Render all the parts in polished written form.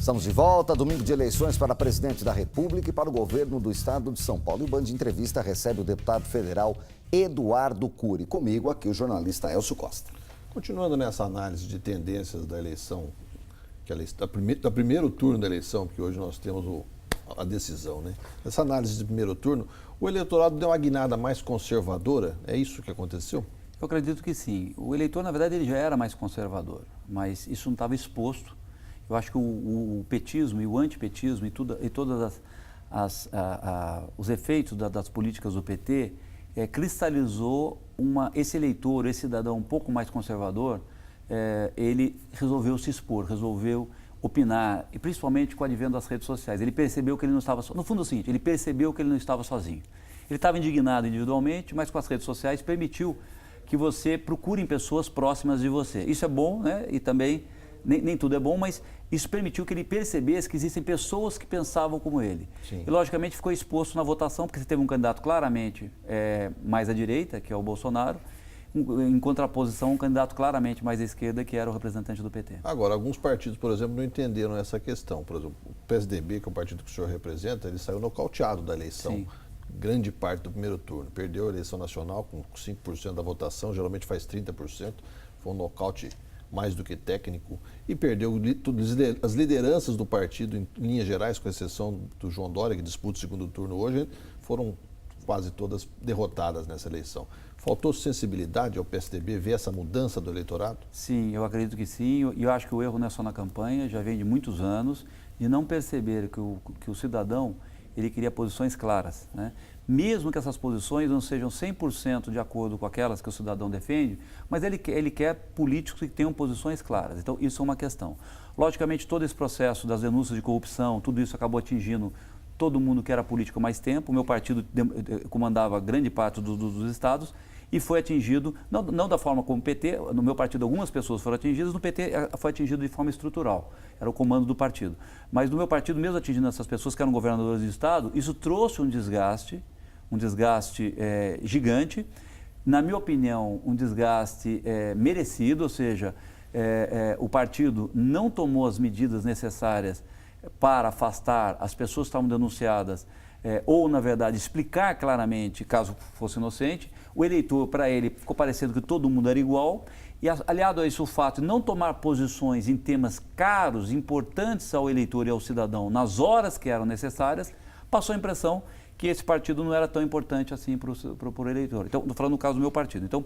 Estamos de volta, domingo de eleições para presidente da República e para o governo do estado de São Paulo. E o Band de Entrevista recebe o deputado federal Eduardo Cury. Comigo aqui o jornalista Elcio Costa. Continuando nessa análise de tendências da eleição, da primeiro turno da eleição, porque hoje nós temos a decisão, né? Essa análise de primeiro turno, o eleitorado deu uma guinada mais conservadora? É isso que aconteceu? Eu acredito que sim. O eleitor, na verdade, ele já era mais conservador, mas isso não estava exposto. Eu acho que o petismo e o antipetismo e todos os efeitos das políticas do PT cristalizou esse eleitor, esse cidadão um pouco mais conservador, ele resolveu se expor, resolveu opinar, e principalmente com o advento das redes sociais. Ele percebeu que ele não estava sozinho. No fundo é o seguinte, ele percebeu que ele não estava sozinho. Ele estava indignado individualmente, mas com as redes sociais permitiu que você procure em pessoas próximas de você. Isso é bom, né? E também, nem tudo é bom, mas isso permitiu que ele percebesse que existem pessoas que pensavam como ele. Sim. E, logicamente, ficou exposto na votação, porque você teve um candidato claramente mais à direita, que é o Bolsonaro, em contraposição, um candidato claramente mais à esquerda, que era o representante do PT. Agora, alguns partidos, por exemplo, não entenderam essa questão. Por exemplo, o PSDB, que é o partido que o senhor representa, ele saiu nocauteado da eleição. Sim. Grande parte do primeiro turno. Perdeu a eleição nacional com 5% da votação, geralmente faz 30%. Foi um nocaute mais do que técnico. E perdeu as lideranças do partido, em linhas gerais, com exceção do João Dória, que disputa o segundo turno hoje, foram quase todas derrotadas nessa eleição. Faltou sensibilidade ao PSDB ver essa mudança do eleitorado? Sim, eu acredito que sim. E eu acho que o erro não é só na campanha, já vem de muitos anos, de não perceber que o cidadão ele queria posições claras, né? Mesmo que essas posições não sejam 100% de acordo com aquelas que o cidadão defende, mas ele quer políticos que tenham posições claras. Então, isso é uma questão. Logicamente, todo esse processo das denúncias de corrupção, tudo isso acabou atingindo todo mundo que era político há mais tempo. O meu partido comandava grande parte dos estados e foi atingido, não da forma como o PT, no meu partido algumas pessoas foram atingidas, no PT foi atingido de forma estrutural, era o comando do partido. Mas no meu partido, mesmo atingindo essas pessoas que eram governadores do estado, isso trouxe um desgaste gigante, na minha opinião, um desgaste merecido, ou seja, o partido não tomou as medidas necessárias para afastar as pessoas que estavam denunciadas, ou, na verdade, explicar claramente, caso fosse inocente. O eleitor, para ele, ficou parecendo que todo mundo era igual. E, aliado a isso, o fato de não tomar posições em temas caros, importantes ao eleitor e ao cidadão, nas horas que eram necessárias, passou a impressão que esse partido não era tão importante assim para o eleitor. Então, estou falando no caso do meu partido. Então,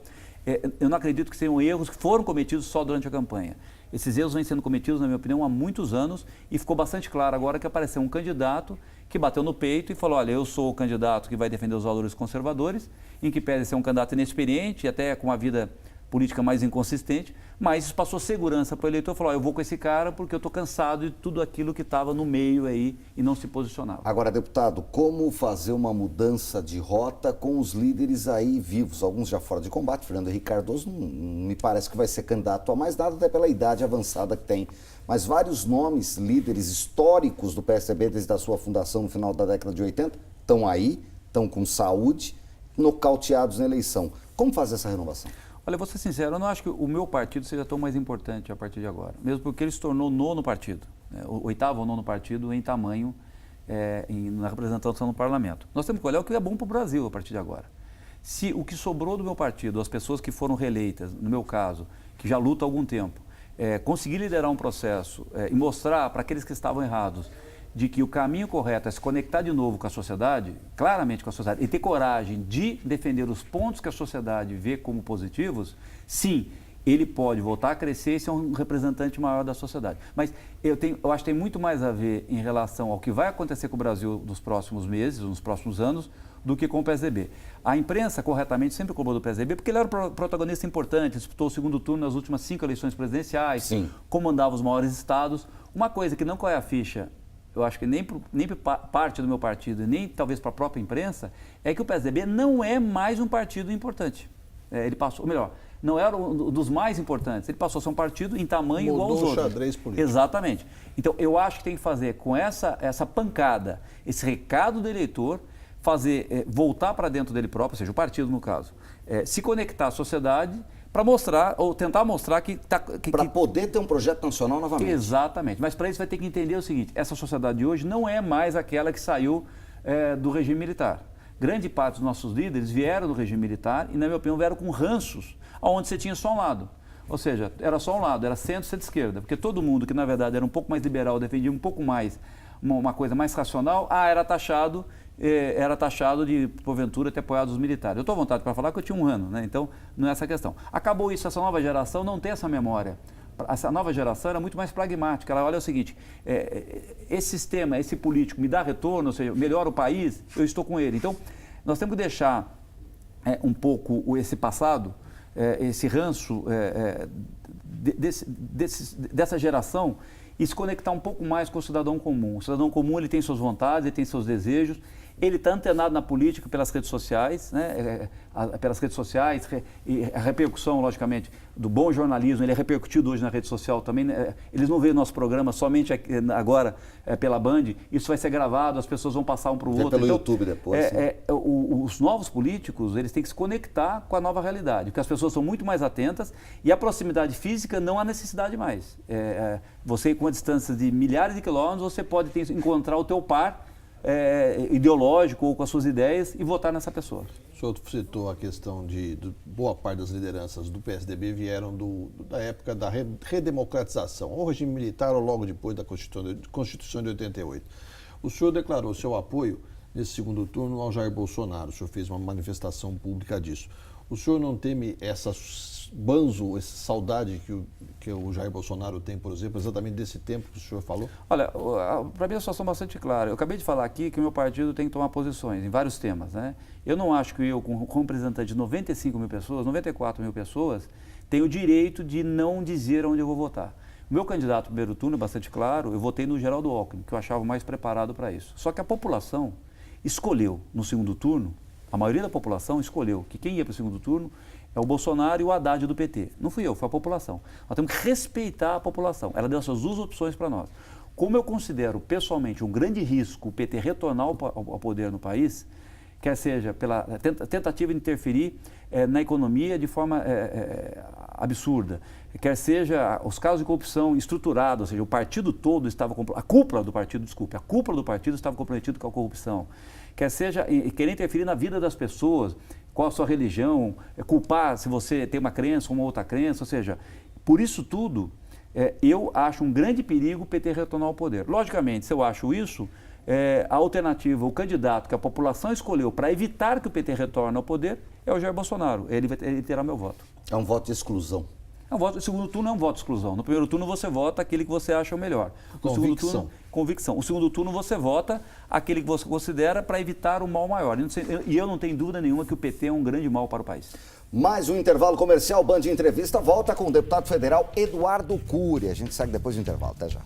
eu não acredito que sejam erros que foram cometidos só durante a campanha. Esses erros vêm sendo cometidos, na minha opinião, há muitos anos, e ficou bastante claro agora que apareceu um candidato que bateu no peito e falou: olha, eu sou o candidato que vai defender os valores conservadores, em que pese ser um candidato inexperiente e até com uma vida política mais inconsistente, mas isso passou segurança para o eleitor, falou: eu vou com esse cara porque eu estou cansado de tudo aquilo que estava no meio aí e não se posicionava. Agora, deputado, como fazer uma mudança de rota com os líderes aí vivos? Alguns já fora de combate. Fernando Henrique Cardoso não me parece que vai ser candidato a mais nada, até pela idade avançada que tem. Mas vários nomes, líderes históricos do PSDB desde a sua fundação no final da década de 80, estão aí, estão com saúde, nocauteados na eleição. Como fazer essa renovação? Olha, vou ser sincero, eu não acho que o meu partido seja tão mais importante a partir de agora, mesmo porque ele se tornou o nono partido, o oitavo ou nono partido em tamanho na representação no parlamento. Nós temos que olhar o que é bom para o Brasil a partir de agora. Se o que sobrou do meu partido, as pessoas que foram reeleitas, no meu caso, que já lutam há algum tempo, conseguir liderar um processo e mostrar para aqueles que estavam errados de que o caminho correto é se conectar de novo com a sociedade, claramente com a sociedade, e ter coragem de defender os pontos que a sociedade vê como positivos, sim, ele pode voltar a crescer e ser um representante maior da sociedade. Mas eu acho que tem muito mais a ver em relação ao que vai acontecer com o Brasil nos próximos meses, nos próximos anos, do que com o PSDB. A imprensa, corretamente, sempre cobrou do PSDB, porque ele era um protagonista importante, disputou o segundo turno nas últimas 5 eleições presidenciais, sim, comandava os maiores estados. Uma coisa que não cai a ficha, eu acho que nem por parte do meu partido, nem talvez para a própria imprensa, é que o PSDB não é mais um partido importante. Ele passou, ou melhor, não era um dos mais importantes, ele passou a ser um partido em tamanho igual aos outros. Mudou o xadrez político. Exatamente. Então, eu acho que tem que fazer com essa pancada, esse recado do eleitor, voltar para dentro dele próprio, ou seja, o partido no caso, se conectar à sociedade para mostrar, ou tentar mostrar que... Para poder ter um projeto nacional novamente. Exatamente. Mas para isso vai ter que entender o seguinte, essa sociedade de hoje não é mais aquela que saiu do regime militar. Grande parte dos nossos líderes vieram do regime militar e, na minha opinião, vieram com ranços, onde você tinha só um lado. Ou seja, era só um lado, era centro, centro-esquerda. Porque todo mundo que, na verdade, era um pouco mais liberal, defendia um pouco mais, uma coisa mais racional, era taxado de, porventura, ter apoiado os militares. Eu estou à vontade para falar que eu tinha um ano, né? Então, não é essa questão. Acabou isso, essa nova geração não tem essa memória. Essa nova geração era muito mais pragmática. Ela olha o seguinte, esse sistema, esse político me dá retorno, ou seja, melhora o país, eu estou com ele. Então, nós temos que deixar um pouco esse passado, esse ranço dessa geração e se conectar um pouco mais com o cidadão comum. O cidadão comum ele tem suas vontades, ele tem seus desejos, ele está antenado na política pelas redes sociais, né? Pelas redes sociais, e a repercussão, logicamente, do bom jornalismo, ele é repercutido hoje na rede social também, né? Eles não veem nosso programa somente agora pela Band, isso vai ser gravado, as pessoas vão passar um para o outro. Pelo então, YouTube depois. Os novos políticos, eles têm que se conectar com a nova realidade, porque as pessoas são muito mais atentas e a proximidade física não há necessidade mais. Você, com a distância de milhares de quilômetros, você pode encontrar o teu par ideológico ou com as suas ideias e votar nessa pessoa. O senhor citou a questão de boa parte das lideranças do PSDB vieram da época da redemocratização, ou regime militar ou logo depois da Constituição de 88. O senhor declarou seu apoio nesse segundo turno ao Jair Bolsonaro, o senhor fez uma manifestação pública disso. O senhor não teme essa saudade que o Jair Bolsonaro tem, por exemplo, exatamente desse tempo que o senhor falou? Olha, para mim a situação é bastante clara. Eu acabei de falar aqui que o meu partido tem que tomar posições em vários temas, né? Eu não acho que eu, como representante de 95 mil pessoas, 94 mil pessoas, tenho o direito de não dizer onde eu vou votar. O meu candidato no primeiro turno é bastante claro, eu votei no Geraldo Alckmin, que eu achava mais preparado para isso. Só que a população escolheu no segundo turno, a maioria da população escolheu que quem ia para o segundo turno é o Bolsonaro e o Haddad do PT. Não fui eu, foi a população. Nós temos que respeitar a população. Ela deu essas duas opções para nós. Como eu considero pessoalmente um grande risco o PT retornar ao poder no país, quer seja pela tentativa de interferir na economia de forma absurda, quer seja os casos de corrupção estruturados, ou seja, o partido todo estava, a cúpula do partido estava comprometida com a corrupção, quer seja querer interferir na vida das pessoas, qual a sua religião, culpar se você tem uma crença ou uma outra crença, ou seja, por isso tudo, eu acho um grande perigo o PT retornar ao poder. Logicamente, se eu acho isso, a alternativa, o candidato que a população escolheu para evitar que o PT retorne ao poder é o Jair Bolsonaro. Ele terá meu voto. É um voto de exclusão. O segundo turno é um voto de exclusão. No primeiro turno você vota aquele que você acha o melhor. No segundo turno, convicção. O segundo turno você vota aquele que você considera para evitar o mal maior. E eu não tenho dúvida nenhuma que o PT é um grande mal para o país. Mais um intervalo comercial, Band Entrevista volta com o deputado federal Eduardo Cury. A gente segue depois do intervalo. Até já.